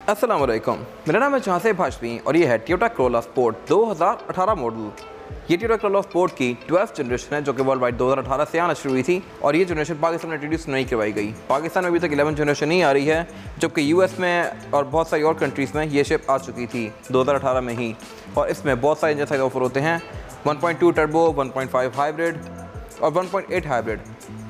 अस्सलाम वालेकुम, मेरा नाम है जहां भाजपी और ये है टोयोटा कोरोला स्पोर्ट 2018 मॉडल। ये टोयोटा कोरोला स्पोर्ट की 12th जनरेशन है जो कि वर्ल्ड वाइड 2018 से आना शुरू हुई थी और ये जनरेशन पाकिस्तान में इंट्रोड्यूस नहीं करवाई गई। पाकिस्तान में अभी तक 11th जनरेशन नहीं आ रही है, जबकि यूएस में और बहुत सारी और कंट्रीज़ में ये शिप आ चुकी थी 2018 में ही। और इसमें बहुत सारे इंजन साइज ऑफर होते हैं, 1.2 टर्बो, 1.5 हाइब्रिड और 1.8 हाइब्रिड।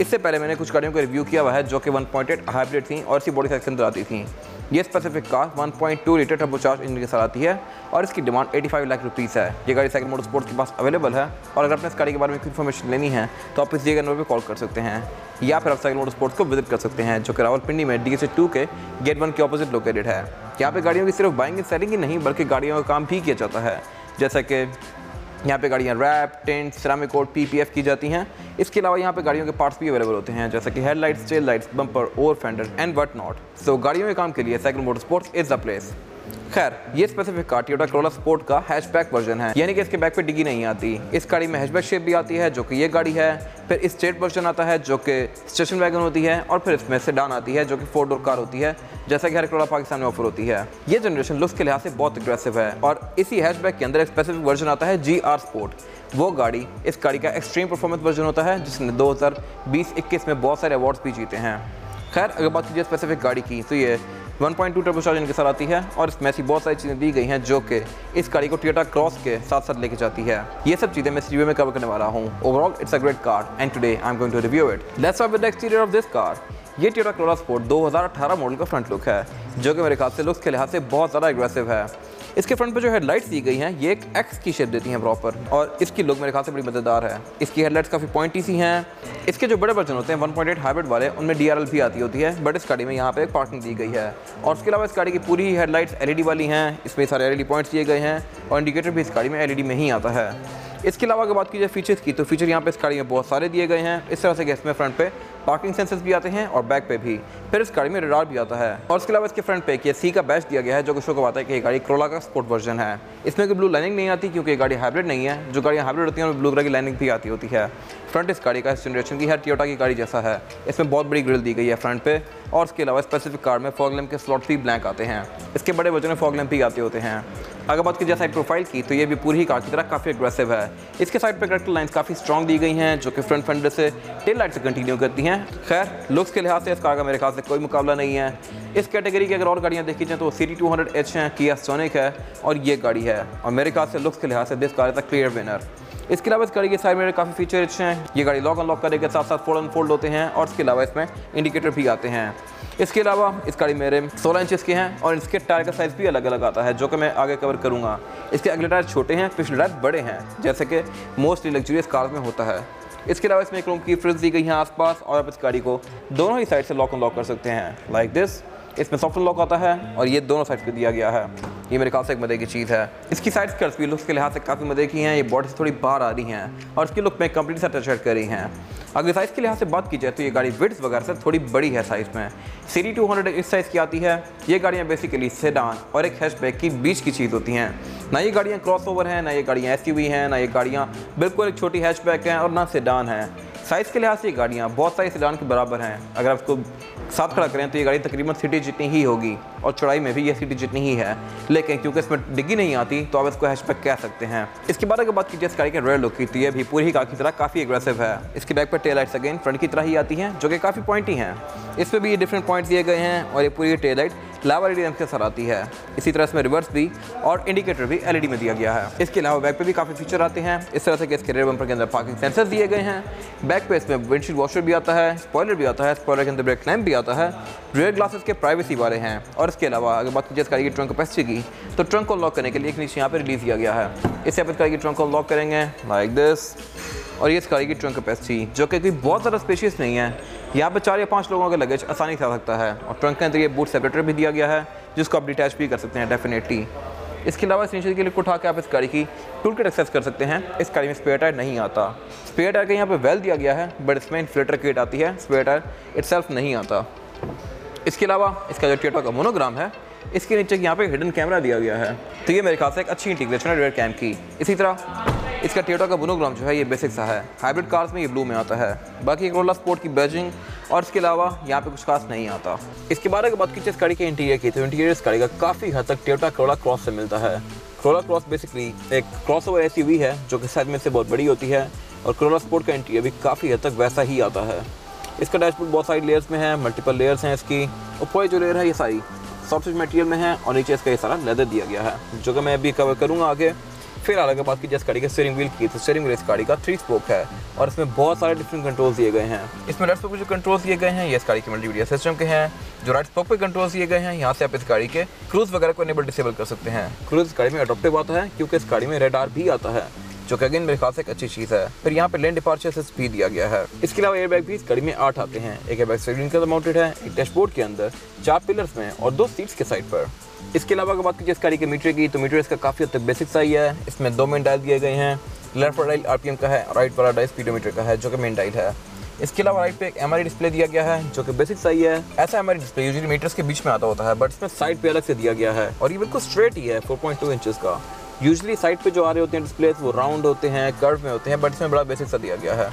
इससे पहले मैंने कुछ गाड़ियों का रिव्यू किया हुआ है जो कि 1.8 हाइब्रिड थी और इसी बॉडी साइज के अंदर आती थी। ये specific car 1.2 litre turbocharge engine के साथ आती है और इसकी डिमांड 85 लाख रुपीज़ है। ये गाड़ी साइकिल मोटरस्पोर्ट्स के पास अवेलेबल है और अगर आपने इस गाड़ी के बारे में इन्फॉर्मेशन लेनी है तो आप इस दिए गए नंबर पर कॉल कर सकते हैं या फिर आप साइकिल मोटरस्पोर्ट्स को विजिट कर सकते हैं जो कि रावलपिंडी में DSA 2 के गेट 1 के ऑपोजिट लोकेटेड है। यहाँ पे गाड़ियों की सिर्फ बाइंग एंड सेलिंग ही नहीं बल्कि गाड़ियों का काम भी किया जाता है, जैसे कि यहाँ पे गाड़ियाँ wrap, tint, ceramic coat, PPF की जाती हैं। इसके अलावा यहाँ पे गाड़ियों के पार्ट्स भी अवेलेबल होते हैं जैसे कि headlights, tail lights, bumper, over fender and what not. So गाड़ियों के काम के लिए cycle motorsports is the place. खैर, ये specific car Toyota Corolla sport का हैचबैक वर्जन है, यानी कि इसके बैक पे डिग्गी नहीं आती। इस गाड़ी में हैचबैक शेप भी आती है जो कि ये गाड़ी है। फिर इस स्ट्रेट वर्जन आता है जो कि स्टेशन वैगन होती है और फिर इसमें सेडान आती है जो कि 4 डोर कार होती है, जैसा कि हर कोरोला पाकिस्तान में ऑफर होती है। ये जनरेशन लुक्स के लिहाज से बहुत एग्रेसिव है और इसी हैचबैक के अंदर एक स्पेसिफिक वर्जन आता है GR स्पोर्ट। वो गाड़ी इस गाड़ी का एक्सट्रीम परफॉर्मेंस वर्जन होता है जिसने 2020-21 में बहुत सारे अवार्ड्स भी जीते हैं। खैर, अगर बात कीजिए स्पेसिफिक गाड़ी की तो ये 1.2 टर्बोचार्ज इंजन के साथ आती है और इसमें ऐसी बहुत सारी चीज़ें दी गई हैं जो कि इस गाड़ी को टोयोटा क्रॉस के साथ साथ लेके जाती है। ये सब चीज़ें मैं इस रिव्यू में कवर करने वाला हूँ। Overall it's a great car and today I am going to review it. Let's start with the exterior of this car. ये टोयोटा कोरोला स्पोर्ट 2018 मॉडल का फ्रंट लुक है जो कि मेरे ख्याल से लुक्स के लिहाज से बहुत ज़्यादा एग्रेसिव है। इसके फ्रंट पे जो हेडलाइट्स दी गई हैं ये एक एक्स की शेप देती हैं प्रॉपर और इसकी लुक मेरे ख्याल से बड़ी मज़ेदार है। इसकी हेडलाइट्स काफ़ी पॉइंटी सी हैं। इसके जो बड़े वर्जन होते हैं 1.8 हाइब्रिड वाले उनमें DRL भी आती होती है, बट इस गाड़ी में यहाँ पे एक पार्किंग दी गई है। और उसके अलावा इस गाड़ी की पूरी ही हेडलाइट्स LED वाली हैं, इसमें सारे LED पॉइंट्स दिए गए हैं और इंडिकेटर भी इस गाड़ी में LED में ही आता है। इसके अलावा अगर बात की जाए फीचर्स की तो फीचर यहाँ पे इस गाड़ी में बहुत सारे दिए गए हैं। इस तरह से कि इसमें फ्रंट पे पार्किंग सेंसर्स भी आते हैं और बैक पे भी। फिर इस गाड़ी में रडार भी आता है और इसके अलावा इसके फ्रंट पे एक C का बैच दिया गया है जो कि शो करवाता है कि ये गाड़ी कोरोला का स्पोर्ट वर्जन है। इसमें कोई ब्लू लाइनिंग नहीं आती क्योंकि ये गाड़ी हाइब्रिड नहीं है। जो गाड़ियाँ हाइब्रिड होती हैं उनमें ब्लू कलर की लाइनिंग भी आती होती है। फ्रंट इस गाड़ी का इस जनरेशन की हर टोयोटा की गाड़ी जैसा है। इसमें बहुत बड़ी ग्रिल दी गई है फ्रंट पे और इसके अलावा स्पेसिफिक कार में फॉग लैम्प के स्लॉट भी ब्लैंक आते हैं। इसके बड़े वर्जन में फॉग लैम्प भी आते होते हैं। अगर बात की जाए साइड प्रोफाइल की तो ये भी पूरी ही कार की तरह काफ़ी एग्रेसिव है। इसके साइड पे करेक्टर लाइंस काफ़ी स्ट्रॉन्ग दी गई हैं जो कि फ्रंट फेंडर से टेल लाइट से कंटिन्यू करती हैं। खैर, लुक्स के लिहाज से इस कार का मेरे ख्याल से कोई मुकाबला नहीं है। इस कैटेगरी की अगर और गाड़ियाँ देखी जाए तो CT 200H हैं, किया सोनिक है और ये गाड़ी है और मेरे ख्याल से लुक्स के लिहाज से this car is a clear winner. इसके अलावा इस गाड़ी के साइड में काफ़ी फीचर अच्छे हैं। ये गाड़ी लॉक अनलॉक करने के साथ साथ फोल्ड अनफोल्ड होते हैं और इसके अलावा इसमें इंडिकेटर भी आते हैं। इसके अलावा इस गाड़ी मेरे 16 इंचेस के हैं और इसके टायर का साइज़ भी अलग अलग आता है जो कि मैं आगे कवर करूँगा। इसके अगले टायर छोटे हैं, पिछले टायर बड़े हैं जैसे कि मोस्टली लग्जरियस कार्स में होता है। इसके अलावा इसमें क्रोम की फ्रिल्स दी गई हैं आसपास और आप इस गाड़ी को दोनों ही साइड से लॉक अनलॉक कर सकते हैं लाइक दिस। इसमें सॉफ्ट लॉक आता है और ये दोनों साइड पे दिया गया है। ये मेरे ख्याल से एक मज़े की चीज़ है। इसकी साइड स्कर्ट्स भी लुक्स के लिहाज से काफ़ी मज़े की हैं। ये बॉडी से थोड़ी बाहर आ रही हैं और इसकी लुक में कंप्लीट सा टच कर रही हैं। अगर साइज़ के लिहाज से बात की जाए तो ये गाड़ी विड्थ वगैरह से थोड़ी बड़ी है साइज़ में। CT 200 इस साइज़ की आती है। ये गाड़ियाँ बेसिकली सेडान और एक हैचबैक की बीच की चीज़ होती हैं। ना ये गाड़ियाँ क्रॉसओवर हैं, ना ये गाड़ियाँ SUV हैं, ना ये गाड़ियाँ बिल्कुल एक छोटी हैचबैक हैं और ना सेडान है। साइज़ के लिहाज से ये गाड़ियाँ बहुत सारी सेडान के बराबर हैं। अगर आप इसको साथ खड़ा करें तो ये गाड़ी तकरीबन सिटी जितनी ही होगी और चौड़ाई में भी ये सिटी जितनी ही है, लेकिन क्योंकि इसमें डिग्गी नहीं आती तो आप इसको हैचबैक कह सकते हैं। इसके बाद अगर बात कीजिए इस गाड़ी के रेयर लुक की तो ये भी पूरी ही कार की तरह काफ़ी एग्रेसिव है। इसके बैक पर टेल लाइट्स अगेन फ्रंट की तरह ही आती हैं जो कि काफ़ी पॉइंटी हैं। इसमें भी ये डिफरेंट पॉइंट्स दिए गए हैं और ये पूरी टेल लाइट लावा LED लैंप के साथ आती है। इसी तरह इसमें रिवर्स भी और इंडिकेटर भी LED में दिया गया है। इसके अलावा बैक पे भी काफ़ी फीचर आते हैं। इस तरह से कि इसके रेयर बम्पर के अंदर पार्किंग सेंसर दिए गए हैं। बैक पे इसमें विंडशील्ड वॉशर भी आता है, स्पॉइलर भी आता है, स्पॉइलर के अंदर ब्रेक लैंप भी आता है, रेयर ग्लासेस के प्राइवेसी वाले हैं। और इसके अलावा अगर बात कीजिए इस गाड़ी की ट्रंक कैपेसिटी की तो ट्रंक को लॉक करने के लिए एक नीचे यहाँ पर रिलीज किया गया है। इससे आप इस गाड़ी की ट्रंक को लॉक करेंगे लाइक दिस और ये इस गाड़ी की ट्रंक कैपेसिटी जो कि कोई बहुत ज़्यादा स्पेशियस नहीं है। यहाँ पे 4 या 5 लोगों का लगेज आसानी से आ सकता है और ट्रंक के अंदर ये बूट सेपरेटर भी दिया गया है जिसको आप डिटैच भी कर सकते हैं डेफिनेटली। इसके अलावा इस नीचे के लिए उठा के आप इस गाड़ी की टूल किट एक्सेस कर सकते हैं। इस गाड़ी में स्पेयर टायर नहीं आता। स्पेयर टायर का यहाँ पे वेल दिया गया है बट इसमें इन्फ्लेटर किट आती है, स्पेयर टायर इटसेल्फ नहीं आता। इसके अलावा इसका जो टोयोटा का मोनोग्राम है इसके नीचे यहाँ पे हिडन कैमरा दिया गया है तो ये मेरे ख्याल से एक अच्छी इंटीग्रेशन है रियर कैम की। इसी तरह इसका टोयोटा का मोनोग्राम जो है ये बेसिक सा है। हाइब्रिड कार्स में ये ब्लू में आता है। बाकी कोरोला स्पोर्ट की बैजिंग और इसके अलावा यहाँ पे कुछ खास नहीं आता। इसके बारे में बात की इस गाड़ी के इंटीरियर की, तो इंटीरियर इस गाड़ी का काफ़ी हद तक टोयोटा कोरोला क्रॉस से मिलता है। कोरोला क्रॉस बेसिकली एक क्रॉसओवर एसयूवी है जो कि साइज में से बहुत बड़ी होती है, और कोरोला स्पोर्ट का इंटीरियर भी काफ़ी हद तक वैसा ही आता है। इसका डैशबोर्ड बहुत सारी लेयर्स में है, मल्टीपल लेयर्स हैं इसकी। ऊपर जो लेयर है ये सारी सॉफ्टवेयर मटेरियल में है, और नीचे इसका ये सारा लेदर दिया गया है, जो कि मैं अभी कवर करूँगा आगे। फिर अलग बात की जिस गाड़ी के स्टीयरिंग व्हील की, तो स्टीयरिंग व्हील इस गाड़ी का 3 स्पोक है, और इसमें बहुत सारे डिफरेंट कंट्रोल्स दिए गए हैं। इसमें लेफ्ट स्पोक पे जो कंट्रोल्स दिए गए हैं ये इस गाड़ी के मल्टीमीडिया सिस्टम के हैं। जो राइट स्पोक पे कंट्रोल्स दिए गए हैं, यहाँ से आप इस गाड़ी के क्रूज वगैरह को इनेबल डिसेबल कर सकते हैं। क्रूज इस गाड़ी में अडॉप्टिव आता है, क्योंकि इस गाड़ी में रेडार भी आता है, जो कि अगेन मेरे ख्याल से एक अच्छी चीज़ है। फिर यहाँ पे लेन डिपार्चर असिस्ट भी दिया गया है। इसके अलावा एयरबैग भी इस गाड़ी में 8 आते हैं। एक एयरबैग स्टीयरिंग के अंदर माउंटेड है, एक डैशबोर्ड के अंदर, 4 पिलर्स में, और 2 सीट्स के साइड पर। इसके अलावा अगर बात कीजिए इस गाड़ी के मीटर की, तो मीटर इसका काफ़ी हद तक बेसिक सा ही है। इसमें 2 मेन डायल दिए गए हैं। लेफ्ट वाला डायल आरपीएम का है, राइट वाला डायल स्पीडोमीटर का है, जो कि मेन डायल है। इसके अलावा राइट पे एक एमआरआई डिस्प्ले दिया गया है, जो कि बेसिक सही है। ऐसा एमआरआई डिस्प्ले यूजुअली मीटर्स के बीच में आता होता है, बट इसमें साइड पे अलग से दिया गया है, और ये बिल्कुल स्ट्रेट ही है 4.2 इंचेस का। यूजुअली साइड पे जो आ रहे होते हैं डिस्प्लेस वो राउंड होते हैं, कर्व में होते हैं, बट इसमें बड़ा बेसिक सा दिया गया है।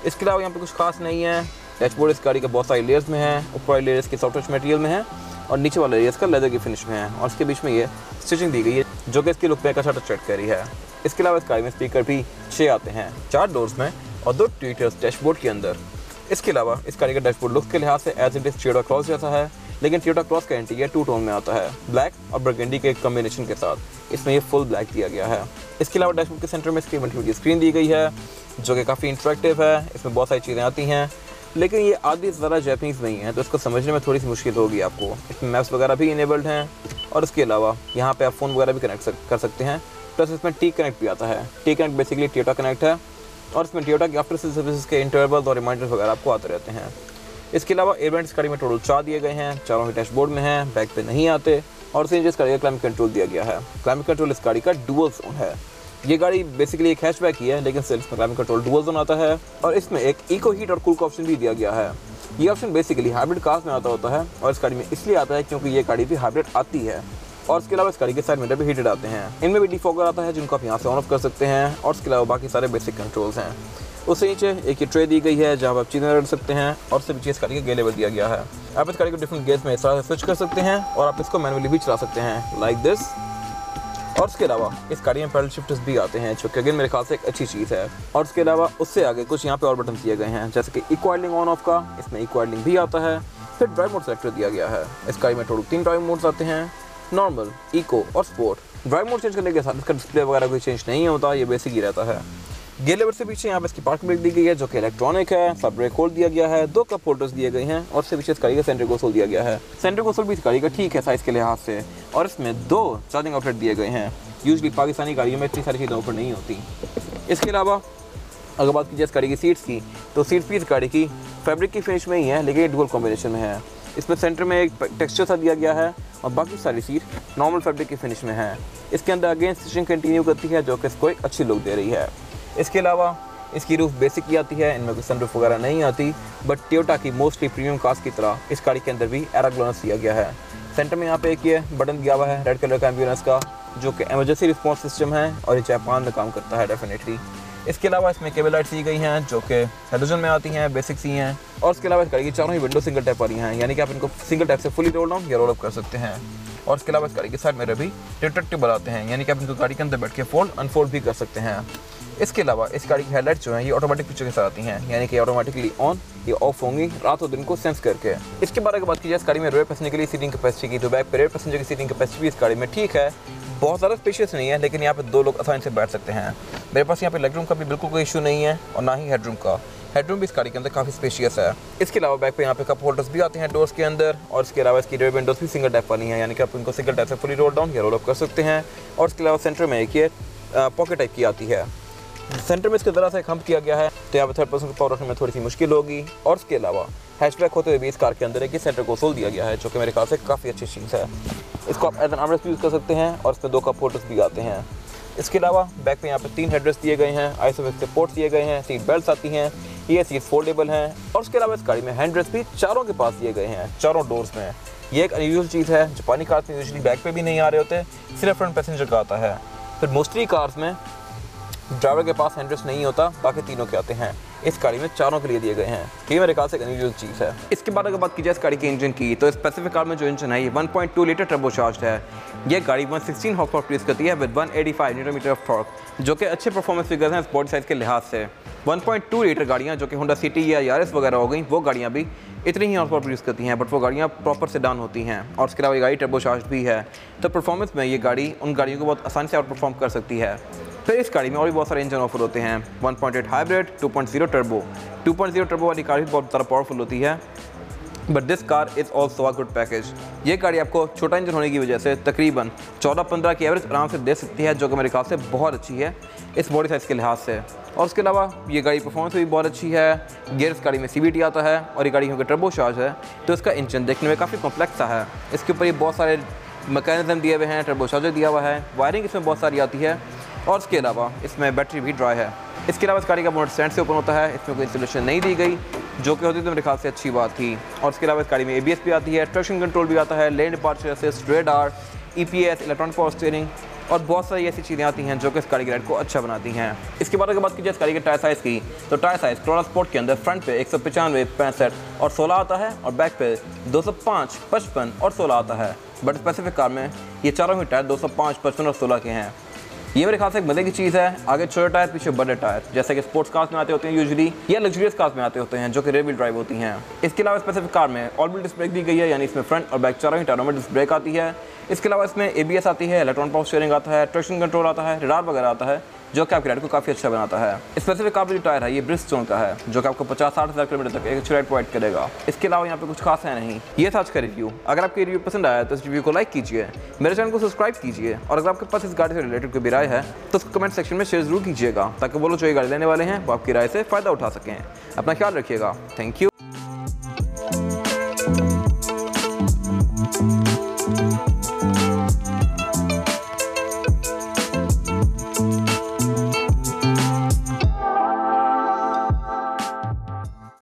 इसके अलावा यहाँ पे कुछ खास नहीं है। डैशबोर्ड इस गाड़ी का बहुत सारी लेयर्स में है। ऊपर वाली लेयर्स की सॉफ्टवेयर मटेरियल में है, और नीचे वाला लेयर्स का लेदर की फिनिश में है, और इसके बीच में ये स्टिचिंग दी गई है, जो कि इसकी लुक पे एक अच्छा टच करी है। इसके अलावा इस गाड़ी में स्पीकर भी 6 आते हैं, 4 डोर्स में, और 2 ट्विटर्स डैशबोर्ड के अंदर। इसके अलावा इस गाड़ी का डैशबोर्ड लुक के लिहाज से as it is Toyota cross जैसा है, लेकिन टोयोटा क्रॉस का इंटीरियर 2 टोन में आता है, ब्लैक और बर्गेंडी के कॉम्बिनेशन के साथ। इसमें ये फुल ब्लैक दिया गया है। इसके अलावा डैशबोर्ड के सेंटर में इसकी मल्टीमीडिया स्क्रीन दी गई है, जो कि काफ़ी इंटरेक्टिव है। इसमें बहुत सारी चीज़ें आती हैं, लेकिन ये आधी ज़रा जैपनीज़ नहीं है, तो इसको समझने में थोड़ी सी मुश्किल होगी आपको। इसमें मैप्स वगैरह भी इनेबल्ड हैं, और इसके अलावा यहाँ पे आप फ़ोन वगैरह भी कनेक्ट कर सकते हैं। प्लस इसमें टी कनेक्ट भी आता है। T connect basically Toyota connect है, और इसमें टोयोटा के आफ्टर सेल सर्विसेज के इंटरवल्स और रिमाइंडर्स वगैरह आपको आते रहते हैं। इसके अलावा एयरबैंड इस गाड़ी में टोटल 4 दिए गए हैं, चारों ही डैशबोर्ड में हैं, बैक पे नहीं आते। और उसी इस गाड़ी का क्लाइमेट कंट्रोल दिया गया है। क्लाइमेट कंट्रोल इस गाड़ी का डुअल जोन है। ये गाड़ी बेसिकली एक हैचबैक ही है, लेकिन सिर्फ क्लाइमेट कंट्रोल डुअल जोन आता है, और इसमें एक इको हीट और कूल का ऑप्शन भी दिया गया है। ये ऑप्शन बेसिकली हाइब्रिड कार्स में आता होता है, और इस गाड़ी में इसलिए आता है क्योंकि ये गाड़ी भी हाइब्रिड आती है। और इसके अलावा इस गाड़ी के साइड मिरर भी हीटेड आते हैं। इनमें भी डिफॉगर आता है, जिनको आप यहाँ से ऑन ऑफ कर सकते हैं, और इसके अलावा बाकी सारे बेसिक कंट्रोल्स हैं। उससे नीचे एक ये ट्रे दी गई है, जहाँ आप चीज़ें रख सकते हैं, और उससे पीछे इस गाड़ी का गियर लेवल दिया गया है। आप इस गाड़ी को डिफरेंट गियर्स में इस तरह से स्विच कर सकते हैं, और आप इसको मैनुअली भी चला सकते हैं, लाइक दिस। और उसके अलावा इस गाड़ी में पैडल शिफ्टर्स भी आते हैं, जो कि अगेन मेरे ख्याल से एक अच्छी चीज़ है। और उसके अलावा उससे आगे कुछ यहाँ पे और बटन दिए गए हैं, जैसे कि इको आइडलिंग ऑन ऑफ का, इसमें इको आइडलिंग भी आता है। फिर ड्राइव मोड सेलेक्टर दिया गया है। इस गाड़ी में टोटल 3 ड्राइव मोड्स आते हैं, नॉर्मल, इको और स्पोर्ट। ड्राइव मोड चेंज करने के साथ इसका डिस्प्ले वगैरह कोई चेंज नहीं होता, ये बेसिक ही रहता है। गियर लेवर से पीछे यहाँ पे इसकी पार्किंग ब्रेक दी गई है, जो कि इलेक्ट्रॉनिक है। सब ब्रेक होल्ड दिया गया है, 2 कप होल्डर्स दिए गए हैं, और उससे पीछे इस गाड़ी का सेंटर कंसोल दिया गया है। सेंटर कंसोल भी इस गाड़ी का ठीक है साइज़ के लिहाज से, और इसमें 2 चार्जिंग आउटलेट दिए गए हैं। यूजली पाकिस्तानी गाड़ियों में इतनी सारी चीज़ें ऊपर नहीं होती। इसके अलावा अगर बात कीजिए इस गाड़ी की सीट्स की, तो सीट्स भी इस गाड़ी की फैब्रिक की फिनिश में ही है, लेकिन ये डुअल कॉम्बिनेशन में है। इसमें सेंटर में एक टेक्सचर सा दिया गया है, और बाकी सारी सीट नॉर्मल फैब्रिक की फिनिश में है। इसके अंदर अगेन स्टिचिंग कंटिन्यू करती है, जो कि इसको एक अच्छी लुक दे रही है। इसके अलावा इसकी रूफ बेसिक ही आती है, इनमें कोई सनरूफ वगैरह नहीं आती, बट टोयोटा की मोस्टली प्रीमियम कार्स की तरह इस गाड़ी के अंदर भी एरा ग्लोनस दिया गया है। सेंटर में यहाँ पे एक ये बटन दिया हुआ है रेड कलर का एम्बुलेंस का, जो कि इमरजेंसी रिस्पॉन्स सिस्टम है, और ये जापान में काम करता है डेफिनेटली। इसके अलावा इसमें केबल लाइट्स दी गई हैं, जो कि हेलोजन में आती हैं, बेसिक सी हैं। और इसके अलावा इस गाड़ी की चारों ही विंडो सिंगल टैप वाली हैं, यानी कि आप इनको सिंगल टैप से फुली रोल डाउन या रोल अप कर सकते हैं। और इसके अलावा इस गाड़ी के साइड मिरर भी रिट्रैक्टेबल आते हैं, यानी कि आप इनको गाड़ी के अंदर बैठ के फोल्ड अनफोल्ड भी कर सकते हैं। इसके अलावा इस गाड़ी की हेडलाइट्स जो हैं ये ऑटोमेटिक फीचर के साथ आती हैं, यानी कि ऑटोमेटिकली ऑन या ऑफ होंगी रात और दिन को सेंस करके। इसके बारे में बात की जाए इस गाड़ी में रेयर पैसेंजर के लिए सीटिंग कैपेसिटी की, तो बैक पे रेयर पैसेंजर की सीटिंग कैपेसिटी भी इस गाड़ी में ठीक है, बहुत ज़्यादा स्पेशियस नहीं है, लेकिन यहाँ पे 2 लोग आसानी से बैठ सकते हैं। मेरे पास यहाँ पे लेग रूम का भी बिल्कुल कोई इशू नहीं है, और ना ही हेडरूम का। हेडरूम भी इस गाड़ी के अंदर काफ़ी स्पेशियस है। इसके अलावा बैक पे यहाँ पे कप होल्डर्स भी आते हैं डोर्स के अंदर, और इसके अलावा इसकी रेयर विंडोज़ भी सिंगल टैप वाली हैं, यानी कि आप इनको सिंगल टैप से फुली रोल डाउन या रोल अप कर सकते हैं। और इसके अलावा सेंटर में एक ये पॉकेट टाइप की आती है, सेंटर में इसके ज़रा सा एक हम्प किया गया है, तो यहाँ पे थर्ड पर्सन को पावर रखने में थोड़ी सी मुश्किल होगी। और इसके अलावा हैचबैक होते हुए भी इस कार के अंदर एक सेंटर कंसोल दिया गया है, जो कि मेरे ख्याल से काफ़ी अच्छी चीज़ है। इसको आप एज एन आर्मरेस्ट यूज़ कर सकते हैं, और इसमें 2 कप होल्डर्स भी आते हैं। इसके अलावा बैक पे यहाँ पे 3 हेडरेस्ट दिए गए हैं, आइसोफिक्स के पोर्ट्स दिए गए हैं, सीट बेल्ट आती हैं, ये सीट फोल्डेबल हैं। और उसके अलावा इस गाड़ी में हैंड रेस्ट भी चारों के पास दिए गए हैं, चारों डोर्स में। ये एक अनयूजुअल चीज़ है, जापानी कार्स में यूजुअली बैक पे भी नहीं आ रहे होते, सिर्फ फ्रंट पैसेंजर का आता है। फिर मोस्टली कार्स में ड्राइवर के पास हैंड रेस्ट नहीं होता, बाकी तीनों के आते हैं। इस गाड़ी में चारों के लिए दिए गए हैं, ये मेरे ख्याल से एक अनयूजुअल चीज़ है। इसके बाद अगर बात की जाए इस गाड़ी के इंजन की, तो स्पेसिफिक कार में जो इंजन है ये 1.2 लीटर टर्बोचार्ज्ड है। ये गाड़ी 116 हॉर्स पावर प्रोड्यूस करती है with 185 newton metre of torque, जो कि अच्छे परफॉर्मेंस फिगर्स हैं इस बॉडी साइज के लिहाज से। 1.2 लीटर गाड़ियाँ जो कि होंडा सिटी या यारिस वगैरह हो गई, वो गाड़ियाँ भी इतनी ही हॉर्स पावर प्रोड्यूस करती हैं, बट वो गाड़ियाँ प्रॉपर सेडान होती हैं और उसके अलावा ये गाड़ी टर्बोचार्ज्ड भी है। तो परफॉर्मेंस में ये गाड़ी उन गाड़ियों को बहुत आसानी से आउट परफॉर्म कर सकती है। फिर इस गाड़ी में और भी बहुत सारे इंजन ऑफर होते हैं। 1.8 हाइब्रिड, 2.0 टर्बो। 2.0 टर्बो वाली कार भी बहुत ज़्यादा पावरफुल होती है, but this car is also a good package. ये गाड़ी आपको छोटा इंजन होने की वजह से तकरीबन 14-15 की एवरेज आराम से दे सकती है, जो कि मेरे ख्याल से बहुत अच्छी है इस बॉडी साइज़ के लिहाज से। और उसके अलावा ये गाड़ी परफॉर्मेंस भी बहुत अच्छी है। गियर इस गाड़ी में CVT आता है और ये गाड़ी क्योंकि टर्बोचार्ज है तो इसका इंजन देखने में काफ़ी कॉम्प्लेक्स सा है। इसके ऊपर ये बहुत सारे मैकेनिज्म दिए हुए हैं, टर्बोचार्जर दिया हुआ है, वायरिंग इसमें बहुत सारी आती है और उसके अलावा इसमें बैटरी भी ड्राई है। इसके अलावा इस गाड़ी का बोनट स्टैंड से ओपन होता है, इसमें कोई इंस्टॉलेशन नहीं दी गई, जो कि होती तो मेरे ख्याल से अच्छी बात थी। और इसके अलावा इस गाड़ी में ABS भी आती है, ट्रैक्शन कंट्रोल भी आता है, lane departure assist, radar, EPS, electronic power steering और बहुत सारी ऐसी चीज़ें आती हैं जो कि इस गाड़ी की राइड को अच्छा बनाती हैं। इसके बाद अगर बात की जाए इस गाड़ी के टायर साइज़ की, तो टायर साइज़ कोरोला स्पोर्ट के अंदर फ्रंट पे 195, 65 और 16 आता है और बैक पे 205, 55 और 16 आता है। बट स्पेसिफिक कार में ये चारों ही टायर 205, 55 और 16 के हैं। ये मेरे ख्याल से एक मजे की चीज़ है। आगे छोटे टायर, पीछे बड़े टायर, जैसे कि स्पोर्ट्स कार्स में आते होते हैं यूजुअली, या लग्जरियस कार्स में आते होते हैं जो कि रेयर व्हील ड्राइव होती हैं। इसके अलावा स्पेसिफिक कार में ऑल व्हील डिस्क ब्रेक दी गई है, यानी इसमें फ्रंट और बैक चारों ही टायरों में डिस्क ब्रेक आती है। इसके अलावा इसमें ABS आती है, इलेक्ट्रॉनिक पावर स्टीयरिंग आता है, ट्रैक्शन कंट्रोल आता है, रेडार वगैरह आता है, जो कि आपकी राइड को काफ़ी अच्छा बनाता है। स्पेसिफिक कार जो टायर है ये ब्रिजस्टोन का है, जो कि आपको 50-60 हज़ार किलोमीटर तक एक अच्छी राइड प्रोवाइड करेगा। इसके अलावा यहाँ पे कुछ खास है नहीं। ये था आज का रिव्यू। अगर आपको रिव्यू पसंद आया तो इस रिव्यू को लाइक कीजिए, मेरे चैनल को सब्सक्राइब कीजिए और अगर आपके पास इस गाड़ी से रिलेटेड कोई भी राय है तो उसको कमेंट सेक्शन में शेयर जरूर कीजिएगा, ताकि वो लोग जो ये गाड़ी लेने वाले हैं वो आपकी राय से फ़ायदा उठा सकें। अपना ख्याल रखिएगा। Thank you.